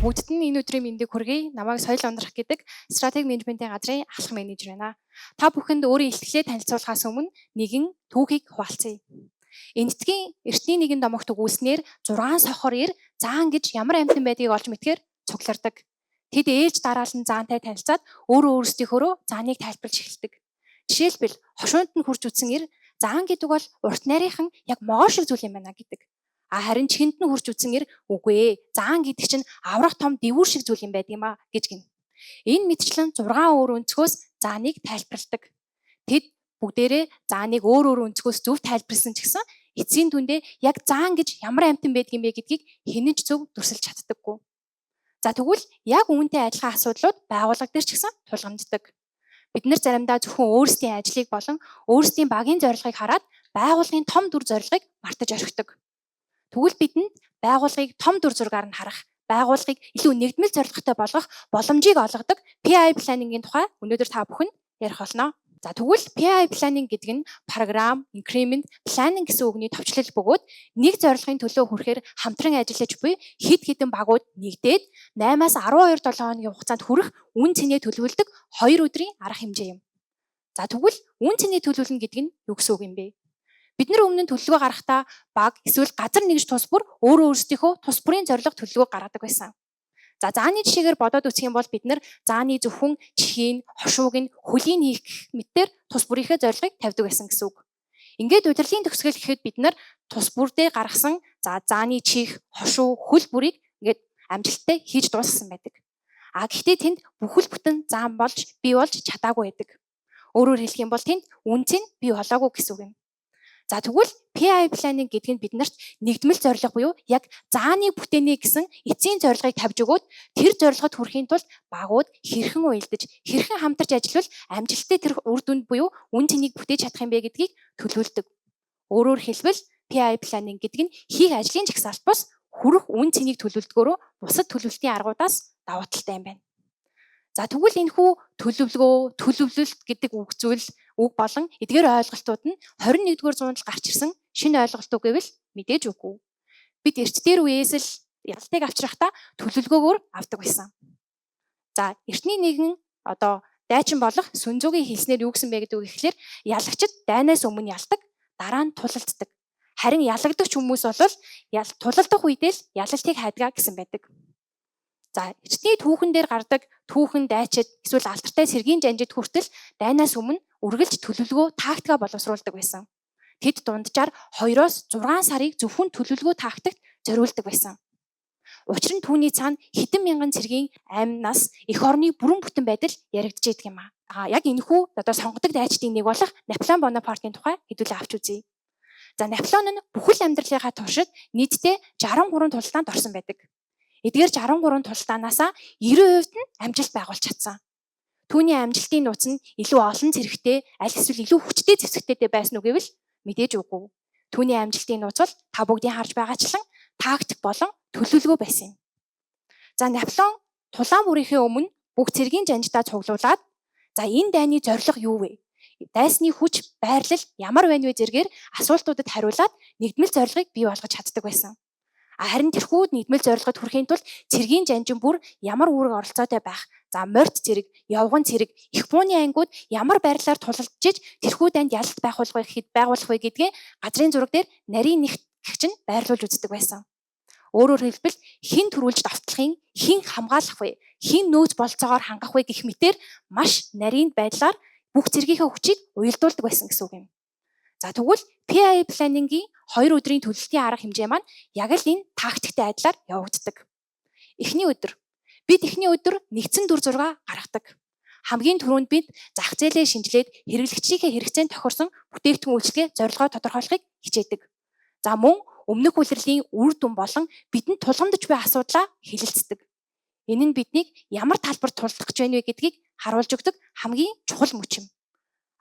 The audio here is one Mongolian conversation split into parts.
Бүгдд нь энэ өдрийн мэндийг хүргэе. Намайг соёл ундрах гэдэг стратеги менежментийн газрын ахлах менежер байна. Та бүхэнд өөрийн ихтгэлээ танилцуулахаас өмнө нэгэн түүхийг хуваалцъя. Энэтхэгийн эртний нэгэн домогт өгүүлснээр 6 сохор ир заан гэж ямар амьтан байдгийг олж мэдхээр цуглардаг. Тэд ээлж дараалан заантай танилцаад өөрөө өөрсдийнхөө зааныг тайлбарлаж эхэлдэг. Жишээлбэл хошуунд нь хурж үтсэн ир заан гэдэг бол урт нарийнхан яг могоо шиг зүйл юм байна гэдэг. Харин чихэнд нь хурж үтсэн ир үгүй ээ. Заан гэдэг чинь аврах том дэвүүр шиг зүйл юм байдаг юм а гэж гин. Энэ мэтчлэн 6 өөр өнцгөөс зааныг тайлбарладаг. Тэд бүгдээрээ зааныг өөр өөр өнцгөөс зөв тайлбарласан ч гэсэн эцсийн дүндээ яг заан гэж ямар амьтан байдаг юм бэ гэдгийг хинэж зөв дүрсэлж чаддаггүй. За тэгвэл яг үүнтэй адилхан асуудлууд байгууллага дээр ч гэсэн тулгамддаг. Бид нар заримдаа зөвхөн өөрсдийн ажлыг болон өөрсдийн багийн зорилгыг хараад байгууллагын том дүр зорилгыг мартаж орхидог. Тэгвэл бидэнд байгууллагыг том дүр зургаар нь харах, байгууллагыг илүү нэгдмэл зорилготой болгох боломжийг олгодог PI planning-ийн тухай өнөөдөр та бүхэнд ярих болно. За тэгвэл PI planning гэдэг нь програм, increment, planning гэсэн үгний товчлол бөгөөд нэг зорилгын төлөө хүрэхээр хамтран ажиллаж буй хэд хэдэн багууд нэгдээд 8-аас 12 7 хоногийн хугацаанд хүрэх үн цэнээ төлөвлөдөг 2 өдрийн арга хэмжээ юм. За тэгвэл үн цэнээ төлөвлөнө гэдэг нь юу гэсэн үг юм бэ? Бид нар өмнө нь төлөвлөгөө гаргахдаа баг эсвэл газар нэгж тус бүр өөрөө өөрсдийнхөө тус бүрийн зорилго төлөвлөгөө гаргадаг байсан. За зааны жишээгээр бодоод үзэх юм бол бид нар зааны зөвхөн чихийн, хошууг нь хөлийн хийх мэтээр тус бүрийнхээ зорилгыг тавьдаг байсан гэсэн үг. Ингээд удирдлагын төгсгөл гэхэд бид нар тус бүрдээ гаргасан зааны чих, хошуу, хөл бүрийг ингээд амжилттай хийж дуусгасан байдаг. Гэхдээ тэнд бүхэл бүтэн заан болж бий болж чадаагүй байдаг. Өөрөөр хэлэх юм бол тэнд үнц нь бий болоогүй гэсэн үг юм. За тэгвэл PI planning гэдэг нь биднэрт нэгдмэл зорилго буюу яг зааны бүтээнэ гэсэн эцсийн зорилгыг тавьж өгөөд тэр зорилгод хүрэхийн тулд багууд хэрхэн уялдаж, хэрхэн хамтарч ажиллавал амжилттай тэр үр дүнд буюу үн цэнийг бүтээж чадах юм бэ гэдгийг төлөвлөдөг. Өөрөөр хэлбэл PI planning гэдэг нь хийх ажлын жагсаалт бус хүрэх үн цэнийг төлөвлөдгөөрөө бусад төлөвлөлтийн аргуудаас давуу талтай юм байна. За тэгвэл энэхүү төлөвлөгөө, төлөвлөлт гэдэг үг болон эдгээр ойлголтууд нь 21-р зуунд гарч ирсэн шинэ ойлголт үг гэвэл мэдээж үгүй. Бид эрт дээр үеэс л ялтыг авчрахтаа төлөвлөгөөгөөр авдаг байсан. За эртний нэгэн дайчин болох Сүн Цзүгийн хэлснээр юу гэсэн бэ гэдэг үг ихлээр ялагчид дайнаас өмнө ялдаг, дараа нь тулалддаг. Харин ялагдагч хүмүүс бол тулалдах үедээ л ялалтыг хайдгаа гэсэн байдаг. За эртний түүхэн дээр гардаг түүхэн дайчид эсвэл алдартай сэргийн жанжид хүртэл дайнаас өмнө үргэлж төлөвлөгөө тактика боловсруулдаг байсан. Тэд дунджаар 2-6 сарыг зөвхөн төлөвлөгөө тактикт зориулдаг байсан. Учир нь түүний цаана хэдэн мянган цэргийн амнаас эх орны бүрэн бүтэн байдал яригдж байдаг юм аа. Яг энэхүү сонгодог дайчдын нэг болох Наполеон Бонапартын тухай хэдүүлээ авч үзье. За Наполеон нь бүхэл амьдралынхаа туршид нийтдээ 63 тулалдаанд орсон байдаг. Эдгээр 63 тулалдаанаасаа 90% нь амжилт байгуулж чадсан. Түүний амжилтын нууц нь илүү олон зэрэгтэй, аль эсвэл илүү хүчтэй зэвсэгтэй байсан уу гэвэл мэдээж үгүй. Түүний амжилтын нууц бол та бүгдийн харж байгаачлан тактик болон төлөвлөгөө байсан юм. За Наполеон тулаан бүрийнхээ өмнө бүх цэргийн жанжидаа цуглуулад энэ дайны зорилго юу вэ? Дайсны хүч, байрлал ямар байна вэ зэргээр асуултуудад хариулаад нэгдмэл зорилгыг бий болгож чаддаг байсан. Харин тэрхүү нэгдмэл зорилгод хүрэхийн тулд цэргийн жанжин бүр ямар үүрэг оролцоотой байх, морьт цэрэг, явган цэрэг, их бууны ангиуд ямар байрлалаар тулалдж тэрхүү дайнд ялалт байгуулах вэ гэдгээ газрын зураг дээр нарийн нэгтгэгч нь байрлуулж үздэг байсан. Өөрөөр хэлбэл хэн төрүүлж довтлохын, хэн хамгаалах вэ, хэн нөөц болцоогоор хангах вэ гэх мэтээр маш нарийн байдлаар бүх цэргийнхээ хүчийг уялдуулдаг байсан гэсэн үг юм. За тэгвэл PI planning-ийн 2 өдрийн төлөвлөлтийн арга хэмжээ маань яг л энэ тактиктэй адилаар явагддаг. Эхний өдөр нэгдсэн дүр зураг гаргадаг. Хамгийн түрүүнд бид зах зээлээ шинжилээд хэрэглэгчийнхээ хэрэгцээнд тохирсон бүтээгдэхүүн үйлчилгээ зорилгоо тодорхойлохыг хичээдэг. За мөн өмнөх улирлын үр дүн болон бидэнд тулгамдж буй асуудлаа хэлэлцдэг. Энэ нь биднийг ямар талбарт тулдах гэж байна вэ гэдгийг харуулж өгдөг хамгийн чухал мөч юм.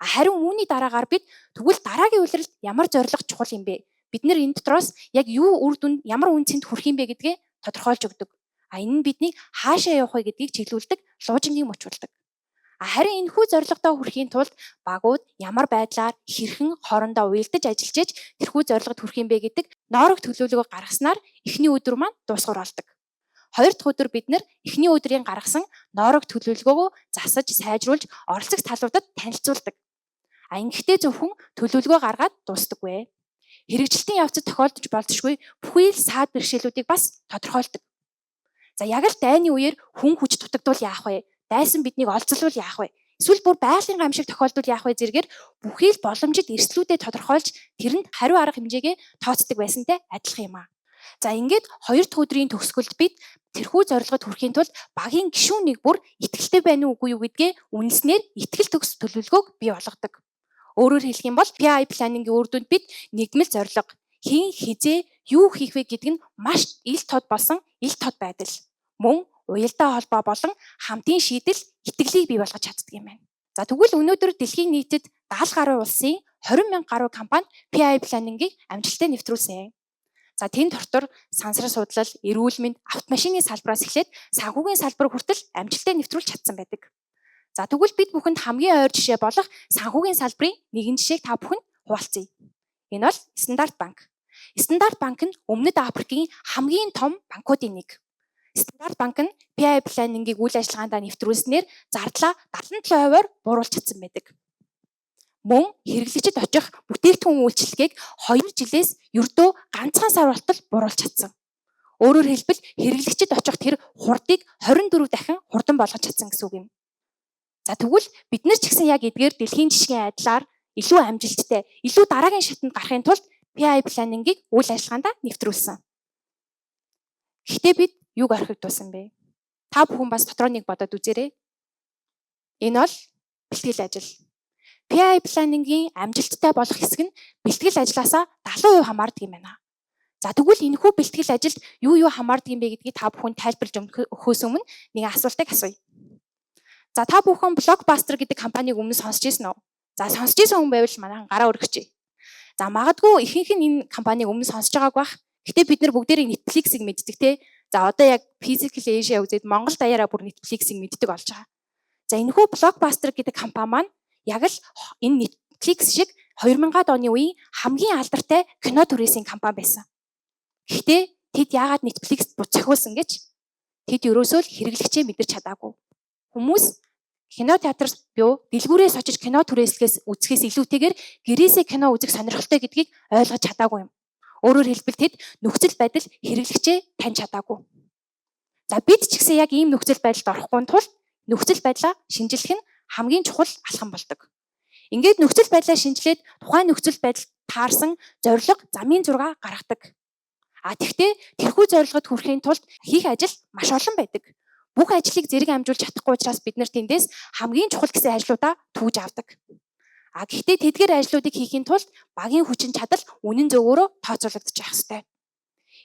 Харин үүний дараагаар бид тэгвэл дараагийн улиралд ямар зорилго чухал юм бэ? Бид нэр энэ дотроос яг юу үр дүнд ямар үнцэнд хүрэх юм бэ гэдгээ тодорхойлж өгдөг. Энэ нь биднийг хаашаа явах вэ гэдгийг чиглүүлдэг луужингийн мөч болдог. Харин энэхүү зорилгодоо хүрэхийн тулд багууд ямар байдлаар хэрхэн хоорондоо уялдаж ажиллаж иж тэрхүү зорилгод хүрэх юм бэ гэдэг ноорог төлөвлөгөө гаргаснаар эхний өдөр маань дуусгар болдог. 2 дахь өдөр бид нэр эхний өдрийн гаргасан ноорог төлөвлөгөөгөө засаж сайжруулж оролцох талуудад танилцуулдаг. Ингэхдээ зөвхөн төлөвлөгөө гаргаад дуустдаггүй. Хэрэгжилтийн явцад тохиолдож болзошгүй бүхий л саад бэрхшээлүүдийг бас тодорхойлдог. За яг л дайны үеэр хүн хүч дутагдвал яах вэ? Дайсан биднийг олзлвал яах вэ? Эсвэл бүр байгалийн гамшиг тохиолдвол яах вэ зэргээр бүхий л боломжит эрсдлүүдэд тодорхойлж тэрэнд хариу арга хэмжээгээ тооцдог байсантай адилхан юм аа. За ингээд 2 дахь өдрийн төгсгөлд бид тэрхүү зорилгод хүрэхийн тулд багийн гишүүн нэг бүр итгэлтэй байна уу үгүй юу гэдгээ үнэлснээр итгэл төгс төлөвлөгөөг бий болгодог. Өөрөөр хэлэх юм бол PI планингийн үр дүнд бид нэгдмэл зорилго, хэн хизээ юу хийх вэ гэдэг нь маш ил тод болсон ил тод байдал. Мөн уялдаа холбоо болон хамтын шийдэл итгэлийг бий болгож чаддаг юм байна. За тэгвэл өнөөдөр дэлхийн нийтэд 70 гаруй улсын 20,000 гаруй компани PI планингийг амжилттай нэвтрүүлсэн. За тэн дотор сансар судлал, эрүүл мэнд, автомашины салбараас эхлээд санхүүгийн салбар хүртэл амжилттай нэвтрүүлж чадсан байдаг. За тэгвэл бид бүхэнд хамгийн ойр жишээ болох санхүүгийн салбарын нэгэн жишээг та бүхэнд хуваалцъя. Энэ бол Стандарт банк. Стандарт банк нь Өмнөд Африкийн хамгийн том банкуудын нэг. Стандарт банк нь PI планингийг үйл ажиллагаандаа нэвтрүүлснээр зардлаа 77%-аар бууруулж чадсан байдаг. Мөн хэрэглэгчид очих бүтээгдэхүүн үйлчилгээг 2 жилээс ердөө ганцхан сар болтол бууруулж чадсан. Өөрөөр хэлбэл хэрэглэгчид очих тэр хурдыг 24 дахин хурдан болгож чадсан гэсэн үг юм. За тэгвэл бид нар ч гэсэн яг эдгээр дэлхийн жишгийн адилаар илүү амжилттай, илүү дараагийн шатанд гарахын тулд PI планингийг үйл ажиллагаандаа нэвтрүүлсэн. Гэхдээ бид юуг орхигдуулсан бэ? Та бүхэн бас дотроо нэг бодоод үзээрэй. Энэ бол бэлтгэл ажил. PI планингийн амжилттай болох хэсэг нь бэлтгэл ажлаасаа 70% хамаардаг юм байна. За тэгвэл энэхүү бэлтгэл ажилд юу хамаардаг юм бэ гэдгийг та бүхэн тайлбарлаж өгөхөөс өмнө нэг асуултыг асууя. За та бүхэн Blockbuster гэдэг компанийг өмнө сонсч ирсэн үү? За сонсч ирсэн хүн байвал манайхан гараа өргөчье. За магадгүй ихэнх нь энэ компанийг өмнө сонсож байгааг бах. Гэтэ бид нар бүгдээрээ Netflix-ийг мэддэг те. За одоо яг Physical Asia үзээд Монгол даяараа бүр Netflix-ийг мэддэг болж байгаа. За энэхүү Blockbuster гэдэг компани маань яг л энэ Netflix шиг 2000-аад оны үеийн хамгийн алдартай кино түрээсийн компани байсан. Гэхдээ тэд яагаад Netflix-д зохиулсан гэж тэд ерөөсөө л хэрэглэгчээ мэдэрч чадаагүй. Хүмүүс кино театрт буу дэлгүүрээс очиж кино түрээслэгээс үзэхээс илүүтэйгээр гэрээсээ кино үзэх сонирхолтой гэдгийг ойлгож чадаагүй юм. Өөрөөр хэлбэл тэд нөхцөл байдал хэрэглэгчээ таньж чадаагүй. За бид ч гэсэн яг ийм нөхцөл байдалд орохгүй тулд нөхцөл байдлаа шинжлэх нь хамгийн чухал алхам болдог. Ингээд нөхцөл байдлаа шинжилээд тухайн нөхцөл байдалд таарсан зорилго замын зураг гаргадаг. Тэгвэл тэрхүү зорилгод хүрэхийн тулд хийх ажил маш олон байдаг. Бүх ажлыг зэрэг амжуулж чадахгүй учраас бид нар тэндээс хамгийн чухал гэсэн ажлуудаа түүж авдаг. Гэхдээ тэдгээр ажлуудыг хийхийн тулд багийн хүчин чадал үнэн зөвөөрөө тооцоологдож явах ёстой.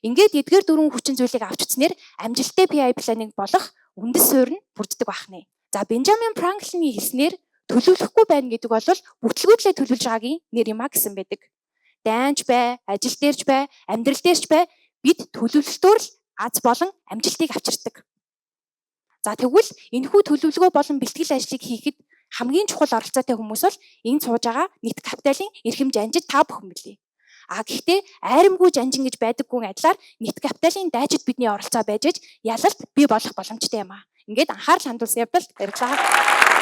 Ингээд эдгээр дөрвөн хүчин зүйлийг авч үзснээр амжилттай PI планинг болох үндэс суурь нь бүрддэг байна. За Бенджамин Франклины хэлснээр төлөвлөхгүй байна гэдэг бол бүтлгүүтлээ төлөвлөж байгаагийн нэр юм а гэсэн байдаг. Дайнч бай, ажил дээрч бай, амьдрал дээрч бай бид төлөвлөлтөөр л аз болон амжилтыг авчирдаг. За тэгвэл энэхүү төлөвлөгөө болон бэлтгэл ажлыг хийхэд хамгийн чухал оролцоотой хүмүүс бол энэ сууж байгаа нийт капиталын эрхэм жанжид та бүхэн билээ. Гэхдээ айрамгүй жанжин гэж байдаггүй адилаар нийт капиталын дайчид бидний оролцоо байж ялалт бий болох боломжтой юм а. Ингээд анхаарал хандуулсан явдал баярлалаа.